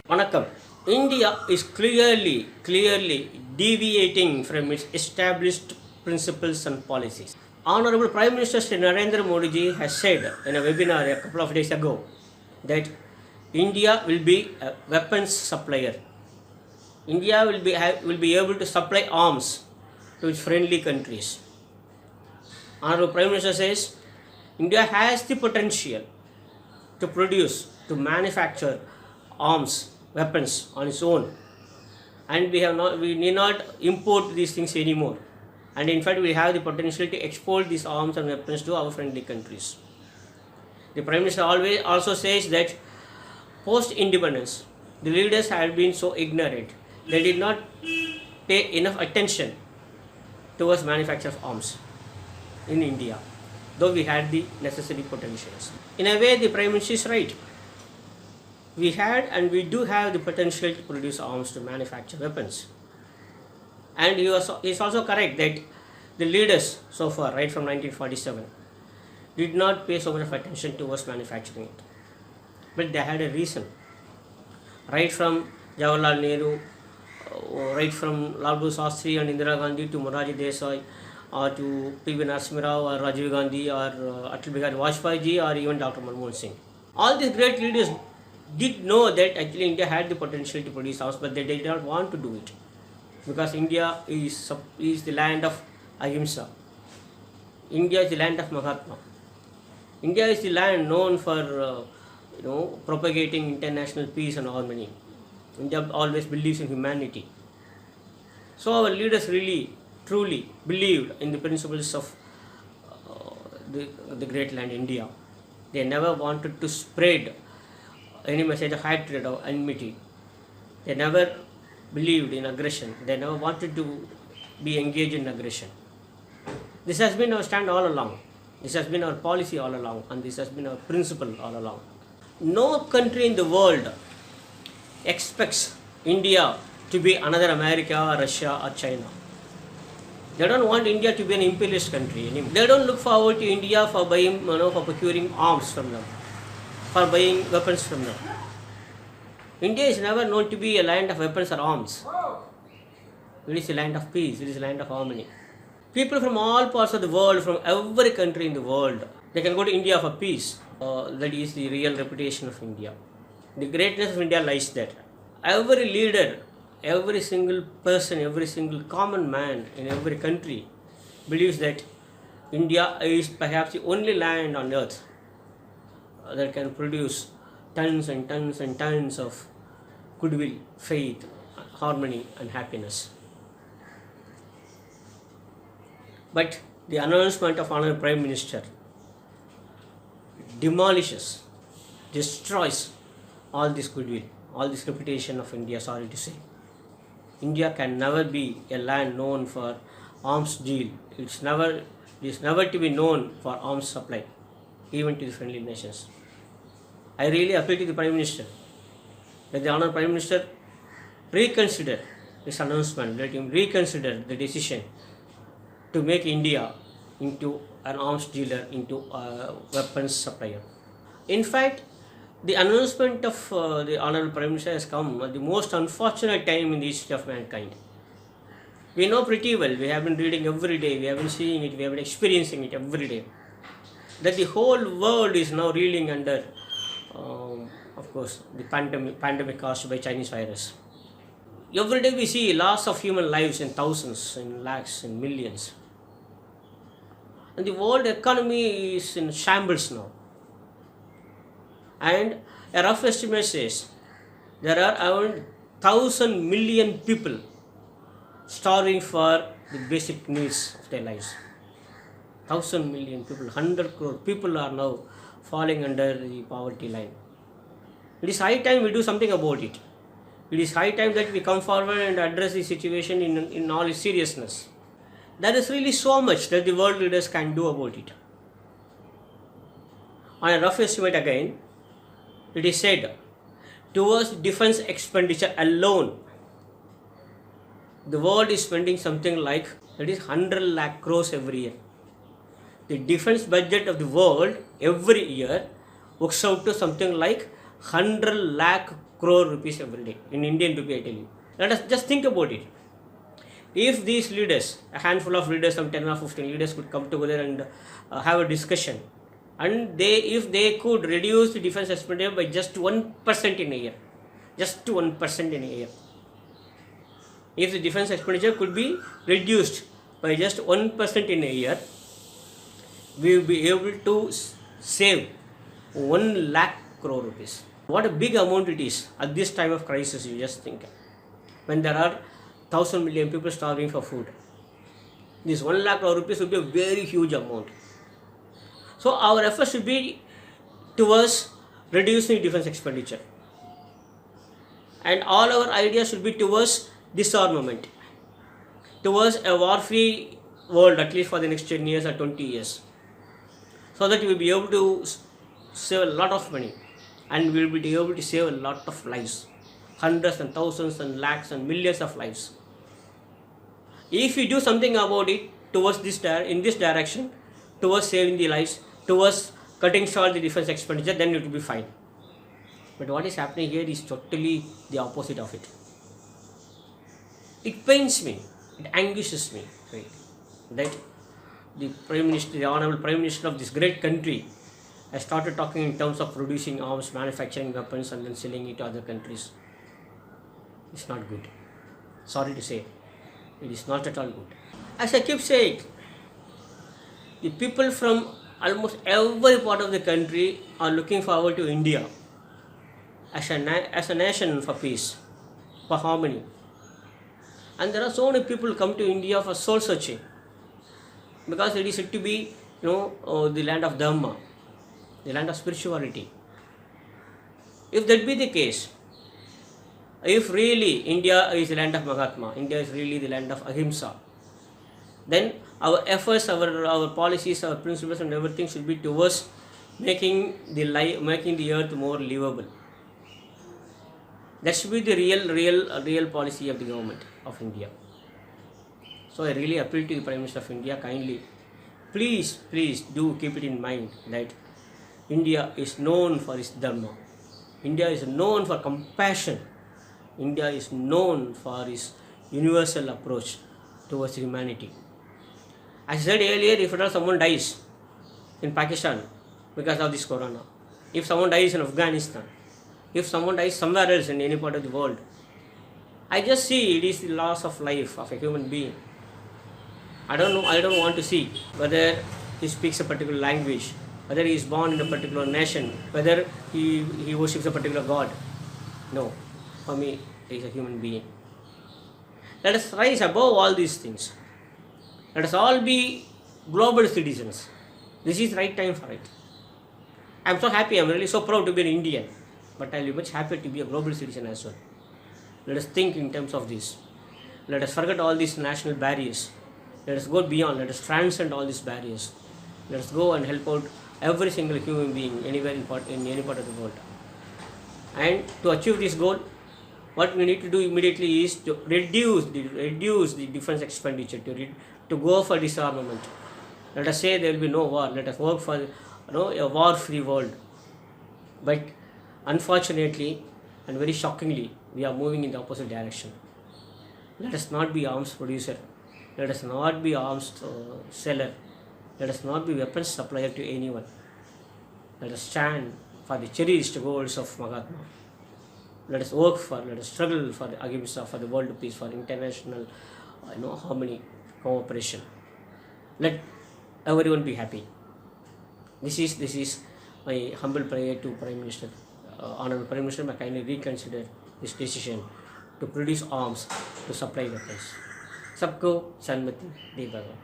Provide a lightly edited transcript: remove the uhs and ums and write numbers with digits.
Vanakkam. India is clearly deviating from its established principles and policies. Honorable Prime Minister Shri Narendra Modi ji has said in a webinar a couple of days ago that India will be a weapons supplier. India will be able to supply arms to its friendly countries. Honorable Prime Minister says India has the potential to produce, to manufacture arms, weapons on its own, and we need not import these things anymore, and in fact we have the potential to export these arms and weapons to our friendly countries. The Prime Minister always also says that post independence the leaders had been so ignorant, they did not pay enough attention towards manufacture of arms in India, though we had the necessary potentials. In a way, the Prime Minister is right. We had and we do have the potential to produce arms, to manufacture weapons. And he is also correct that the leaders so far, right from 1947, did not pay so much of attention towards manufacturing it. But they had a reason. Right from Jawaharlal Nehru, right from Lal Bahadur Shastri and Indira Gandhi to Morarji Desai, or to P.V. Narasimha Rao or Rajiv Gandhi or Atal Bihari Vajpayee ji or even Dr. Manmohan Singh. All these great leaders did know that actually India had the potential to produce arms, but they did not want to do it because India is the land of Ahimsa. India is the land of Mahatma. India is the land known for propagating international peace and harmony. India always believes in humanity. So our leaders really truly believed in the principles of the great land India. They never wanted to spread any message of hatred or enmity. They never believed in aggression. They never wanted to be engaged in aggression. This has been our stand all along. This has been our policy all along, and this has been our principle all along. No country in the world expects India to be another America or Russia or China. They don't want India to be an imperialist country anymore. They don't look forward to India for buying, for procuring arms from them, for buying weapons from them. India is never known to be a land of weapons or arms. It is a land of peace. It is a land of harmony. People from all parts of the world, from every country in the world, they can go to India for peace. That is the real reputation of India. The greatness of India lies there. Every leader, every single person, every single common man in every country believes that India is perhaps the only land on earth that can produce tons and tons and tons of goodwill, faith, harmony and happiness. But the announcement of Honorable Prime Minister demolishes, destroys all this goodwill, all this reputation of India, sorry to say. India can never be a land known for arms deal. It is never to be known for arms supply, even to the friendly nations. I really appeal to the Prime Minister that the Honourable Prime Minister reconsider this announcement, let him reconsider the decision to make India into an arms dealer, into a weapons supplier. In fact, the announcement of the Honourable Prime Minister has come at the most unfortunate time in the history of mankind. We know pretty well, we have been reading every day, we have been seeing it, we have been experiencing it every day, that the whole world is now reeling under, of course, the pandemic caused by Chinese virus. Every day we see loss of human lives in thousands, in lakhs, in millions. And the world economy is in shambles now. And a rough estimate says there are around 1,000 million people starving for the basic needs of their lives. 1,000 million people, 100 crore people are now falling under the poverty line. It is high time we do something about it. It is high time that we come forward and address the situation in all its seriousness. There is really so much that the world leaders can do about it. On a rough estimate again, it is said, towards defense expenditure alone, the world is spending something like, that is 100 lakh crores every year. The defense budget of the world every year works out to something like 100 lakh crore rupees every day in Indian rupee, I tell you. Let us just think about it. If these leaders, a handful of leaders, some 10 or 15 leaders could come together and have a discussion, and if they could reduce the defense expenditure by just 1% in a year, just 1% in a year. If the defense expenditure could be reduced by just 1% in a year, we will be able to save 1 lakh crore rupees. What a big amount it is at this time of crisis, you just think. When there are 1,000 million people starving for food, this 1 lakh crore rupees would be a very huge amount. So our efforts should be towards reducing defense expenditure. And all our ideas should be towards disarmament, towards a war-free world, at least for the next 10 years or 20 years. So that we will be able to save a lot of money, and we will be able to save a lot of lives, hundreds and thousands and lakhs and millions of lives. If we do something about it towards in this direction, towards saving the lives, towards cutting short the defense expenditure, then it will be fine. But what is happening here is totally the opposite of it. It pains me, it anguishes me, right, that the Prime Minister, the Honorable Prime Minister of this great country, has started talking in terms of producing arms, manufacturing weapons, and then selling it to other countries. It's not good. Sorry to say, it is not at all good. As I keep saying, the people from almost every part of the country are looking forward to India as a nation for peace, for harmony. And there are so many people who come to India for soul searching, because it is said to be, the land of Dharma, the land of spirituality. If that be the case, if really India is the land of Mahatma, India is really the land of Ahimsa, then our efforts, our policies, our principles and everything should be towards making the earth more livable. That should be the real policy of the government of India. So I really appeal to the Prime Minister of India, kindly, please do keep it in mind that India is known for its Dharma. India is known for compassion. India is known for its universal approach towards humanity. As I said earlier, if someone dies in Pakistan because of this corona, if someone dies in Afghanistan, if someone dies somewhere else in any part of the world, I just see it is the loss of life of a human being. I don't want to see whether he speaks a particular language, whether he is born in a particular nation, whether he worships a particular god. No, for me, he is a human being. Let us rise above all these things. Let us all be global citizens. This is the right time for it. I am so happy, I am really so proud to be an Indian, but I will be much happier to be a global citizen as well. Let us think in terms of this. Let us forget all these national barriers. Let us go beyond. Let us transcend all these barriers. Let us go and help out every single human being anywhere in any part of the world. And to achieve this goal, what we need to do immediately is to reduce the defense expenditure, to go for disarmament. Let us say there will be no war. Let us work for a war-free world. But unfortunately and very shockingly, we are moving in the opposite direction. Let us not be arms producer. Let us not be arms seller. Let us not be weapons supplier to anyone. Let us stand for the cherished goals of Mahatma. Let us work let us struggle for the Ahimsa, for the world peace, for international harmony, cooperation. Let everyone be happy. This is my humble prayer to Prime Minister. Honorable Prime Minister, may kindly reconsider this decision to produce arms to supply weapons. सबको सन्मति दे भगवान.